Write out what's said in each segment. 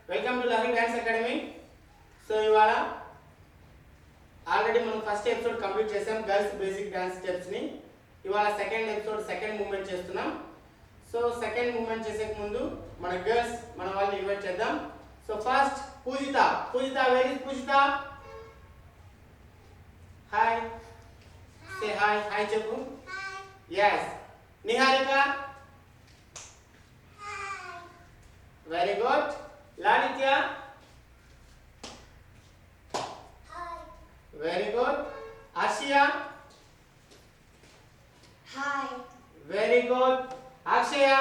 Welcome to Lahari Dance Academy. So ఇవాళ already మనం first episode complete చేసాం girls basic dance steps ని. ఇవాళ సెకండ్ ఎపిసోడ్ సెకండ్ మూవ్మెంట్ చేస్తున్నాం. సో సెకండ్ మూవ్మెంట్ చేసే ముందు మన గర్ల్స్ మన వాళ్ళని ఇన్వైట్ చేద్దాం. So first Pujitha. Where is Pujitha? Hi, say hi. Hi చెప్పు. yes. Niharika. very good. Laditya. Hi. very good. Ashiya. Hi. very good. Akshaya.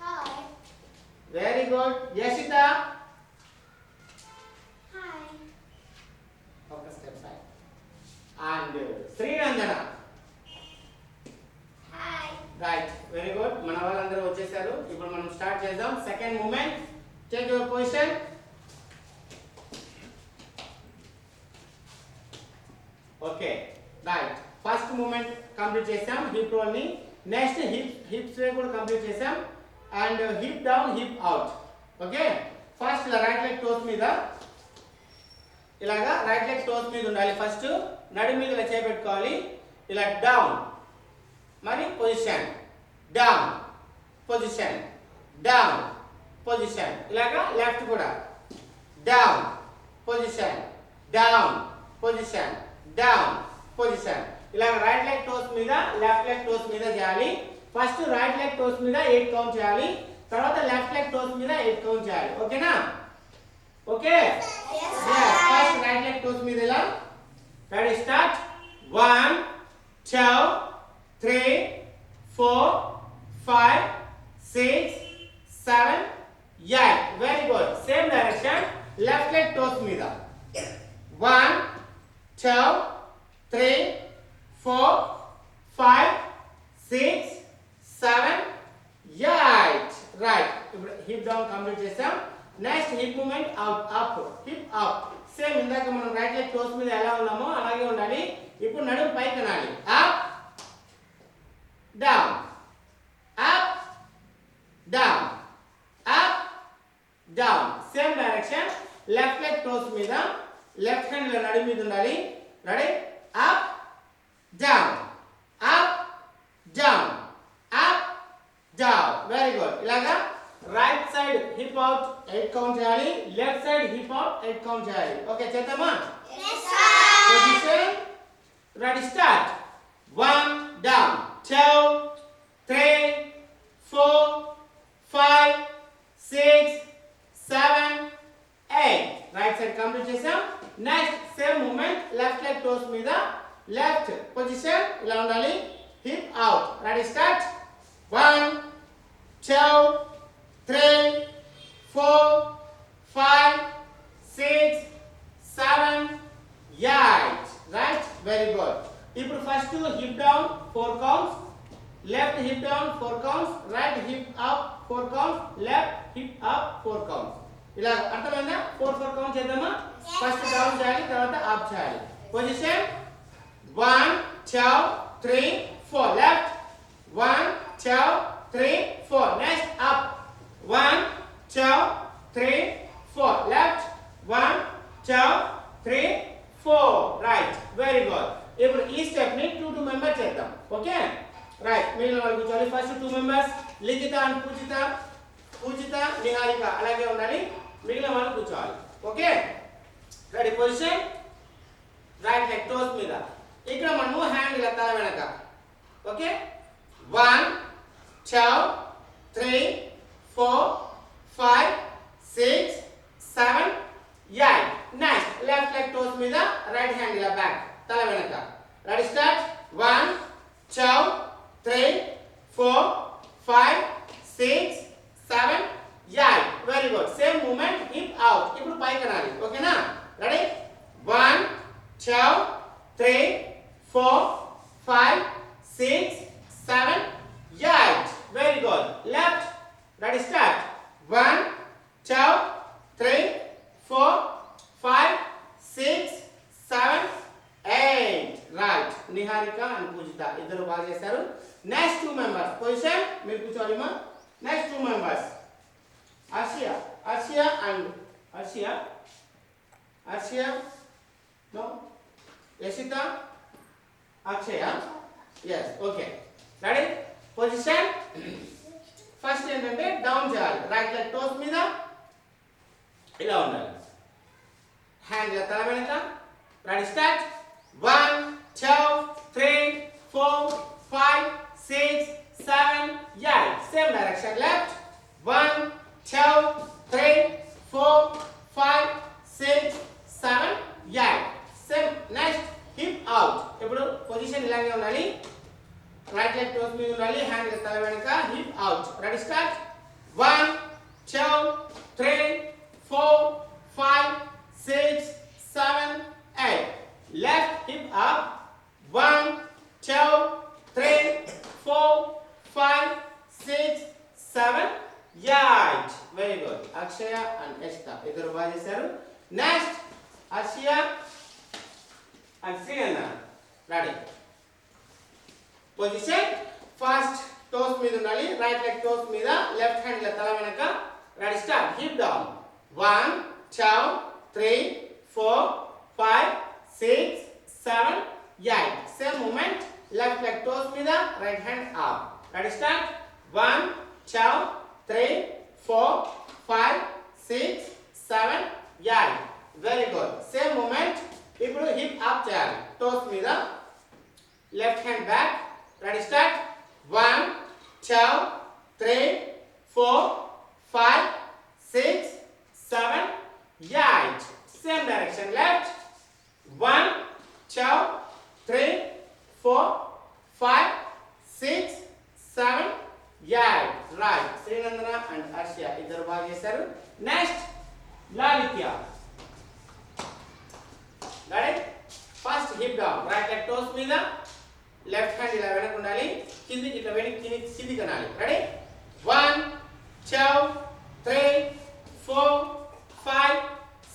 Hi. very good. Yashita. Hi. Okay, step side. And Srinandana. Hi. Right, very good. మన వాళ్ళందరూ వచ్చేసారు. ఇప్పుడు మనం start చేద్దాం second moment. Take your position. Okay, right. First moment complete చేసాం hip roll ని. Next hip sway కూడా complete చేసాం. And hip down, hip out. Okay, first ఇలా రైట్ లెగ్ టోస్ మీద, ఇలాగా రైట్ లెగ్ టోస్ మీద ఉండాలి. ఫస్ట్ నడుము మీద ఇలా చేపెట్టుకోవాలి. ఇలా డౌన్, మరి position, down, position, down, position. ఇలాగా లెఫ్ట్ కూడా down, position, down, position, down, position. ఇలాగ రైట్ లెగ్ టోస్ మీద లెఫ్ట్ లెగ్ టోస్ మీద చేయాలి. ఫస్ట్ రైట్ లెగ్ టోస్ మీద 8 కౌంట్ చేయాలి. తర్వాత లెఫ్ట్ లెగ్ టోస్ మీద 8 కౌంట్ చేయాలి. ఓకేనా? Okay, first right leg toes మీద ఇలా. Ready, start. 1 2 3 4 5 6 7 8. very good. same direction, left leg toes మీద. 1 2 3 4 5 6 7 8. right. ఇప్పుడు హిప్ డౌన్ కంప్లీట్ చేసాం. Next hip movement up, hip up. Same ఇందాక మనం రైట్ లెగ్ టోస్ మీద ఎలా ఉన్నామో అలాగే ఉండాలి. ఇప్పుడు నడుము పైకి అనాలి. Up down, up, down, up, down. same direction, left leg toes మీద, left hand లో నడుము మీద ఉండాలి. Ready, up, down, up, down, up, down. very good. ఇలాగా right side hip out 8 count చేయాలి. Left side hip out 8 count చేయాలి. Okay, చేద్దామా? Yes, sir. Position. Ready, start. 1 down, 2 3 4 5 6 7 8. Right side complete చేసాం. Next same moment, left leg toes మీద, left position ఇలా ఉండాలి. Hip out. Ready, start. 1 2 3 4 5 6 7 8. Right, very good. ఇప్పుడు first hip down 4 counts, left hip down 4 counts, right hip up 4 counts, left hip up 4 counts. ఇలా అర్థమైందా? 4 count చేద్దామా? First down చేయాలి, తర్వాత up చేయాలి. Position 1 2 3 4. Left 1 2 3 4. Next up 1 2 3 4. Left 1 2 3 4. Right, very good. ఇప్పుడు ఈ step ని 2 మెంబర్స్ చేద్దాం. Okay, right. మిగిలిన వాళ్ళు కూర్చోవాలి. ఫస్ట్ 2 మెంబర్స్ లిఖిత అండ్ పూజిత నిహారిక అలాగే ఉండాలి. మిగిలిన వాళ్ళు కూర్చోవాలి. Okay, ready. Position, right leg toes మీద. ఇక్కడ మనము హ్యాండ్ ఇలా తల వెనక. Okay, 1 2 3 4 5 6 7 8. Next left leg toes మీద, రైట్ హ్యాండ్ ఇలా బ్యాక్ తల వెనక. Ready, start. 1 2 3 4 5 6 7 8. Very good. Same moment, hip out. ఇప్పుడు పైకి అనాలి. ఓకేనా? Ready, 1 2 3 4 5 6 7 8. Very good. Left. Ready, start. 1 2 3 4 5 6 7 8. Right. Niharika and Pujitha ఇద్దరు బాగా చేశారు. నెక్స్ట్ 2 మెంబర్స్ పొజిషన్ మీరు కూర్చోవాలి. Next 2 members. Arshia and Arshia. No. Yashita. Akshaya. Yes. Okay. Ready? Position. First ఏంటంటే డౌన్ చేయాలి. రైట్ లెగ్ టోస్ మీద ఇలా ఉండాలి. హ్యాండ్ ఇలా తల వెనక. Ready start. 1 2 3 4 5 6 7 8. Same direction left. 1 2 3 4 5 6 7 8. Same. Next hip out. ఇప్పుడు పొజిషన్ ఇలాగే ఉండాలి. రైట్ లెగ్ టోస్ మీద ఉండాలి. హ్యాండ్ తల వెనక. Hip out. Ready start. 1 2 3 4 5 6 7 8. Left hip up. 1 2 3 4 5 6 7 8. Very good. Akshaya and Eshta ఇద్దరు బాగా చేశారు. Next Arshia and Sriyana. Ready. Position first toes మీద ఉండాలి. రైట్ లెగ్ టోస్ మీద. లెఫ్ట్ హ్యాండ్ ఇలా తల వెనక. Ready start. Hip down. 1 2 3 4 5 6 7 8. Same moment. Left leg toes మీద. Right hand up. Ready start. 1 2 3 4 5 6 7 8. Very good. Same moment. ఇప్పుడు hip up చేయాలి. Toes మీద. Left hand back. Ready start. 1 2 3 4 5 6 7 8. Same direction left. 1 2 3 4 5 6 7 8. Right. Srinandana and Arshia iddaru baga chesaru. Next Lalithya. Ready? First hip down. Right leg toes meeda. Left hand ఇలా వెనక ఉండాలి. కింది ఇట్లా వెనక్కి కింది కనాలి. Ready 1 2 3 4 5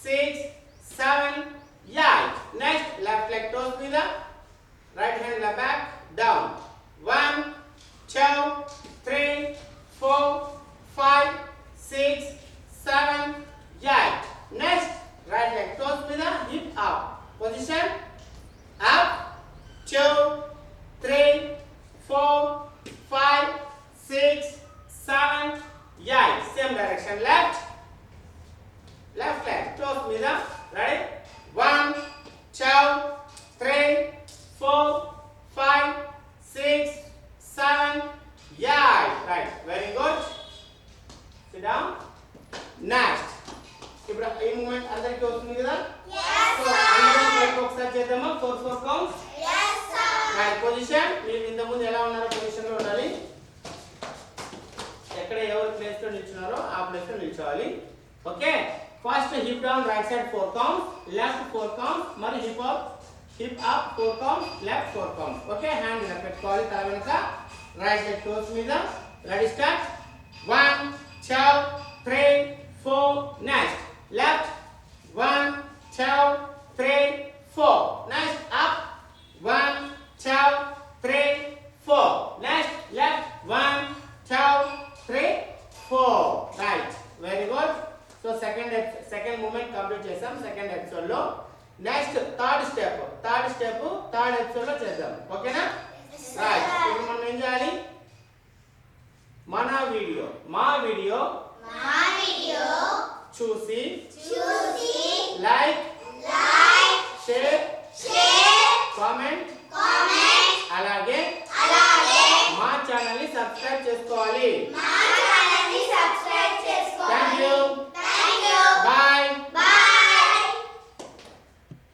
6 7 8. Next left leg toes మీద. Right hand ఇలా back down. 1 2 3 4 5 6 7 8. Next right leg toes మీద. Hip up. Position up 2 3 4 5 6 7 8. Same direction left. Left leg toes మీద. Ready? 1 2 3 4 5 6 7 8. Right. Very good. Sit down. Next. ఇప్పుడు ఈ మూమెంట్ అందరికీ వస్తుంది కదా? Yes so sir. అందరం ఒకసారి చేద్దామా? 4 4 counts. Yes sir. Right position. మీరు ఇంత ముందు ఎలా ఉన్నారో పొజిషన్ లో ఉండాలి. ఎక్కడ ఎవరు ప్లేస్ లో నిల్చున్నారో ఆ ప్లేస్ లో నిల్చోవాలి. Okay. First hip down right side 4 counts, left 4 counts, మరి hip up 4 counts, left 4 counts. Okay. Hand ఇలా పెట్టుకోవాలి తల వెనుక. రైట్ లెగ్ టోస్ మీద. Ready start. 1 2 3 4. Next left 1 2 3 4. Next up 1 2 3 4. Next left 1 2 3 4. Right. Very good. So second movement complete చేసాం second episode లో. Next third episode లో చేద్దాం. ఓకేనా? రైట్. ఇప్పుడు మనం ఏం చేయాలి? మా వీడియో చూసి లైక్ షేర్ కామెంట్ అలాగే మా ఛానల్ ని సబ్స్క్రైబ్ చేసుకోవాలి.